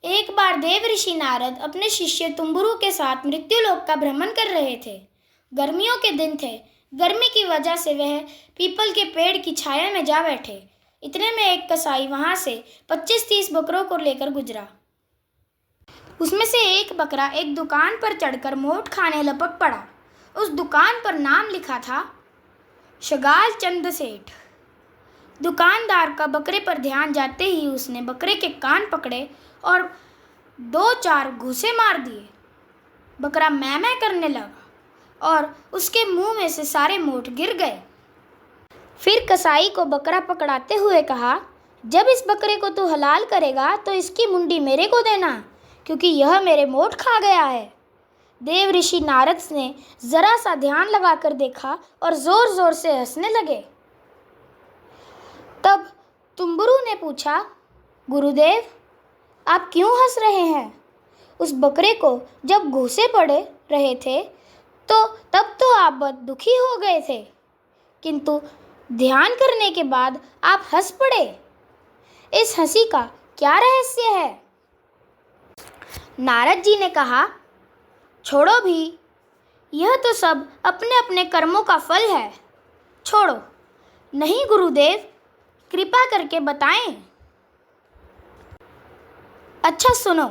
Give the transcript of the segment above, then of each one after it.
एक बार देव ऋषि नारद अपने शिष्य तुम्बुरु के साथ मृत्युलोक का भ्रमण कर रहे थे। गर्मियों के दिन थे। गर्मी की वजह से वह पीपल के पेड़ की छाया में जा बैठे। इतने में एक कसाई वहां से 25-30 बकरों को लेकर गुजरा। उसमें से एक बकरा एक दुकान पर चढ़कर मोठ खाने लपक पड़ा। उस दुकान पर नाम लिखा था शगाल चंद सेठ। दुकानदार का बकरे पर ध्यान जाते ही उसने बकरे के कान पकड़े और 2-4 घूंसे मार दिए। बकरा मैं मैं करने लगा और उसके मुंह में से सारे मोठ गिर गए। फिर कसाई को बकरा पकड़ाते हुए कहा, जब इस बकरे को तू हलाल करेगा तो इसकी मुंडी मेरे को देना, क्योंकि यह मेरे मोठ खा गया है। देव ऋषि नारद ने जरा सा ध्यान लगाकर देखा और जोर जोर से हंसने लगे। तब तुम्बुरु ने पूछा, गुरुदेव आप क्यों हंस रहे हैं? उस बकरे को जब घूंसे पड़े रहे थे तब तो आप बहुत दुखी हो गए थे, किंतु ध्यान करने के बाद आप हंस पड़े। इस हंसी का क्या रहस्य है? नारद जी ने कहा, छोड़ो भी, यह तो सब अपने अपने कर्मों का फल है, छोड़ो। नहीं गुरुदेव, कृपा करके बताएं। अच्छा सुनो,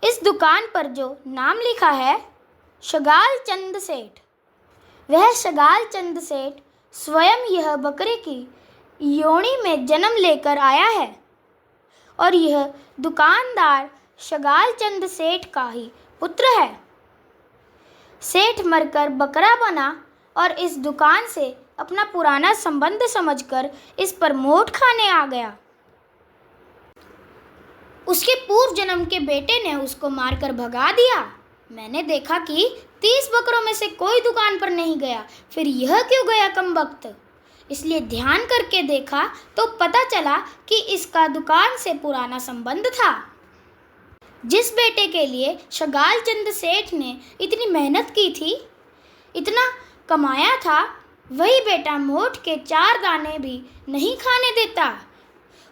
इस दुकान पर जो नाम लिखा है शगाल चंद सेठ, वह शगाल चंद सेठ स्वयं यह बकरे की योनि में जन्म लेकर आया है और यह दुकानदार शगाल चंद सेठ का ही पुत्र है। सेठ मरकर बकरा बना और इस दुकान से अपना पुराना संबंध समझकर इस पर मोठ खाने आ गया। उसके पूर्व जन्म के बेटे ने उसको मारकर भगा दिया। मैंने देखा कि 30 बकरों में से कोई दुकान पर नहीं गया, फिर यह क्यों गया कमबख्त? इसलिए ध्यान करके देखा तो पता चला कि इसका दुकान से पुराना संबंध था। जिस बेटे के लिए शगाल चंद सेठ ने इतनी मेहनत की थी, इतना कमाया था, वही बेटा मोठ के 4 दाने भी नहीं खाने देता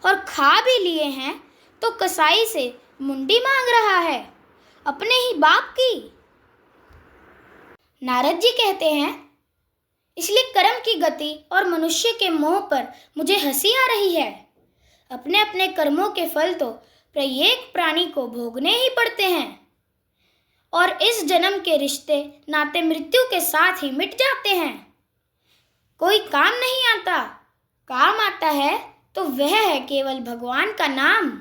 और खा भी लिए हैं तो कसाई से मुंडी मांग रहा है, अपने ही बाप की। नारद जी कहते हैं, इसलिए कर्म की गति और मनुष्य के मोह पर मुझे हंसी आ रही है। अपने अपने कर्मों के फल तो प्रत्येक प्राणी को भोगने ही पड़ते हैं और इस जन्म के रिश्ते नाते मृत्यु के साथ ही मिट जाते हैं। कोई काम नहीं आता, काम आता है तो वह है केवल भगवान का नाम।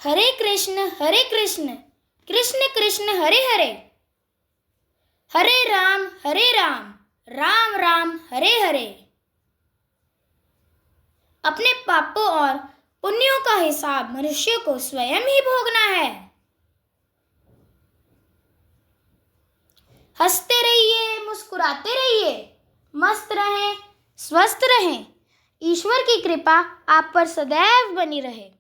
हरे कृष्ण कृष्ण कृष्ण हरे हरे, हरे राम राम राम हरे हरे। अपने पापों और पुण्यों का हिसाब मनुष्य को स्वयं ही भोगना है। हंसते रहिए, मुस्कुराते रहिए, मस्त रहें, स्वस्थ रहें। ईश्वर की कृपा आप पर सदैव बनी रहे।